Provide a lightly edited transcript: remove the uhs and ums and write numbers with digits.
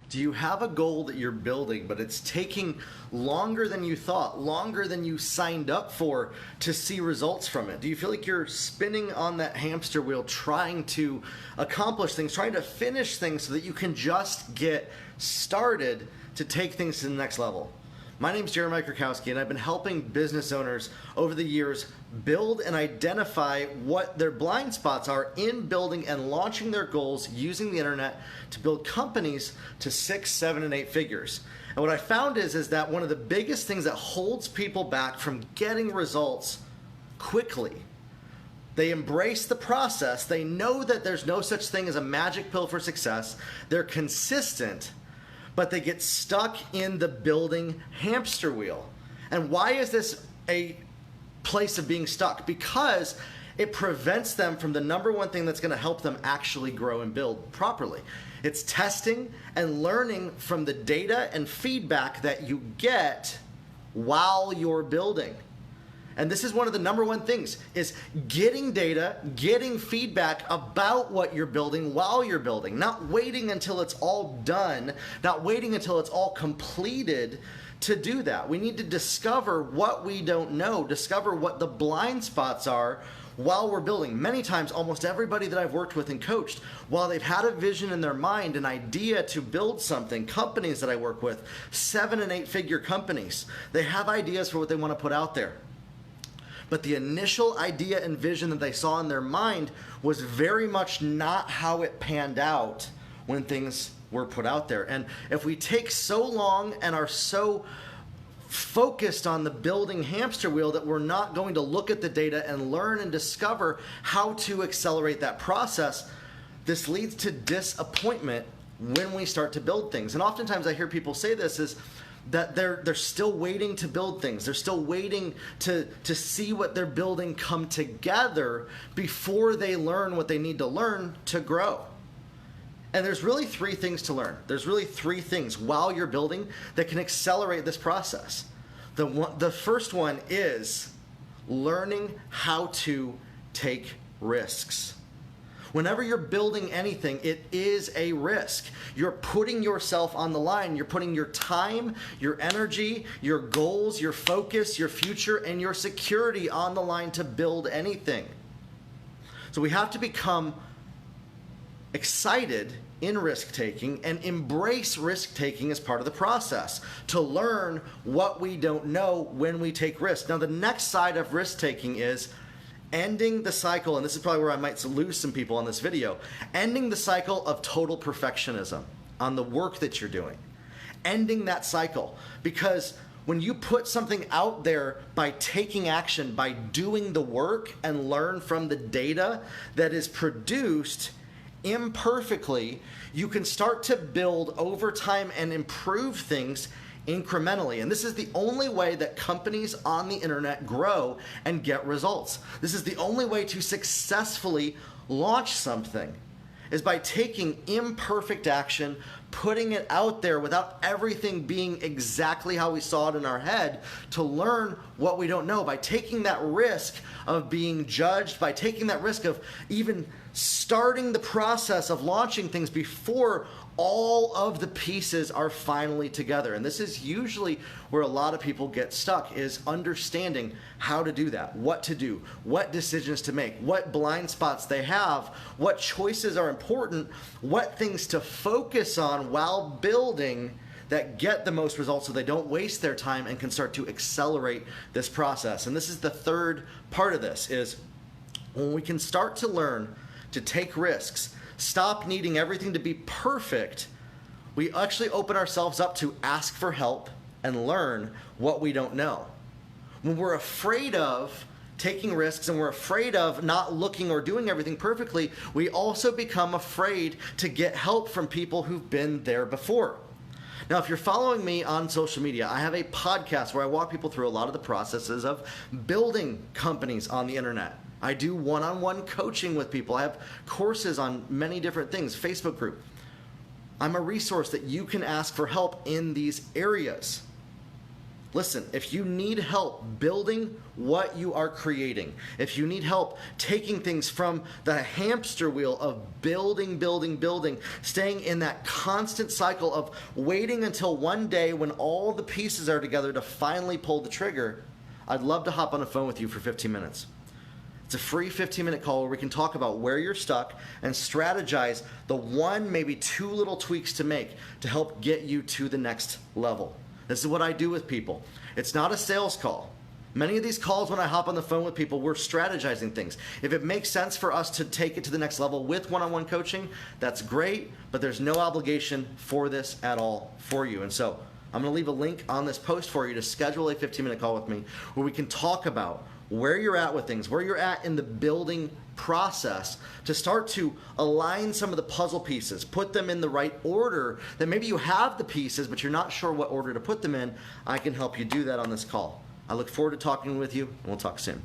Do you have a goal that you're building, but it's taking longer than you thought, longer than you signed up for to see results from it? Do you feel like you're spinning on that hamster wheel trying to accomplish things, trying to finish things so that you can just get started to take things to the next level? My name is Jeremiah Krakowski, and I've been helping business owners over the years build and identify what their blind spots are in building and launching their goals using the internet to build companies to 6, 7, and 8 figures. And what I found is that one of the biggest things that holds people back from getting results quickly, they embrace the process, they know that there's no such thing as a magic pill for success, they're consistent, but they get stuck in the building hamster wheel. And why is this a place of being stuck? Because it prevents them from the number one thing that's going to help them actually grow and build properly. It's testing and learning from the data and feedback that you get while you're building. And this is one of the number one things, is getting data, getting feedback about what you're building while you're building, not waiting until it's all done, not waiting until it's all completed to do that. We need to discover what we don't know, discover what the blind spots are while we're building. Many times, almost everybody that I've worked with and coached, while they've had a vision in their mind, an idea to build something, companies that I work with, 7 and 8 figure companies, they have ideas for what they want to put out there. But the initial idea and vision that they saw in their mind was very much not how it panned out when things were put out there. And if we take so long and are so focused on the building hamster wheel that we're not going to look at the data and learn and discover how to accelerate that process, this leads to disappointment when we start to build things. And oftentimes I hear people say this is that they're still waiting to build things. They're still waiting to see what they're building come together before they learn what they need to learn to grow. And there's really 3 things to learn. There's really 3 things while you're building that can accelerate this process. The first one is learning how to take risks. Whenever you're building anything, it is a risk. You're putting yourself on the line. You're putting your time, your energy, your goals, your focus, your future, and your security on the line to build anything. So we have to become excited in risk-taking and embrace risk-taking as part of the process to learn what we don't know when we take risks. Now, the next side of risk-taking is ending the cycle, and this is probably where I might lose some people on this video, ending the cycle of total perfectionism on the work that you're doing. Ending that cycle, because when you put something out there by taking action, by doing the work and learn from the data that is produced imperfectly, you can start to build over time and improve things incrementally. And this is the only way that companies on the internet grow and get results. This is the only way to successfully launch something, is by taking imperfect action, putting it out there without everything being exactly how we saw it in our head, to learn what we don't know, by taking that risk of being judged, by taking that risk of even starting the process of launching things before all of the pieces are finally together. And this is usually where a lot of people get stuck, is understanding how to do that, what to do, what decisions to make, what blind spots they have, what choices are important, what things to focus on while building that get the most results so they don't waste their time and can start to accelerate this process. And this is the third part of this, is when we can start to learn to take risks, stop needing everything to be perfect, we actually open ourselves up to ask for help and learn what we don't know. When we're afraid of taking risks and we're afraid of not looking or doing everything perfectly, we also become afraid to get help from people who've been there before. Now, if you're following me on social media, I have a podcast where I walk people through a lot of the processes of building companies on the internet. I do one-on-one coaching with people. I have courses on many different things, Facebook group. I'm a resource that you can ask for help in these areas. Listen, if you need help building what you are creating, if you need help taking things from the hamster wheel of building, staying in that constant cycle of waiting until one day when all the pieces are together to finally pull the trigger, I'd love to hop on the phone with you for 15 minutes. It's a free 15-minute call where we can talk about where you're stuck and strategize the one, maybe two little tweaks to make to help get you to the next level. This is what I do with people. It's not a sales call. Many of these calls when I hop on the phone with people, we're strategizing things. If it makes sense for us to take it to the next level with one-on-one coaching, that's great, but there's no obligation for this at all for you. And so I'm going to leave a link on this post for you to schedule a 15-minute call with me where we can talk about where you're at with things, where you're at in the building process to start to align some of the puzzle pieces, put them in the right order, that maybe you have the pieces, but you're not sure what order to put them in. I can help you do that on this call. I look forward to talking with you, and we'll talk soon.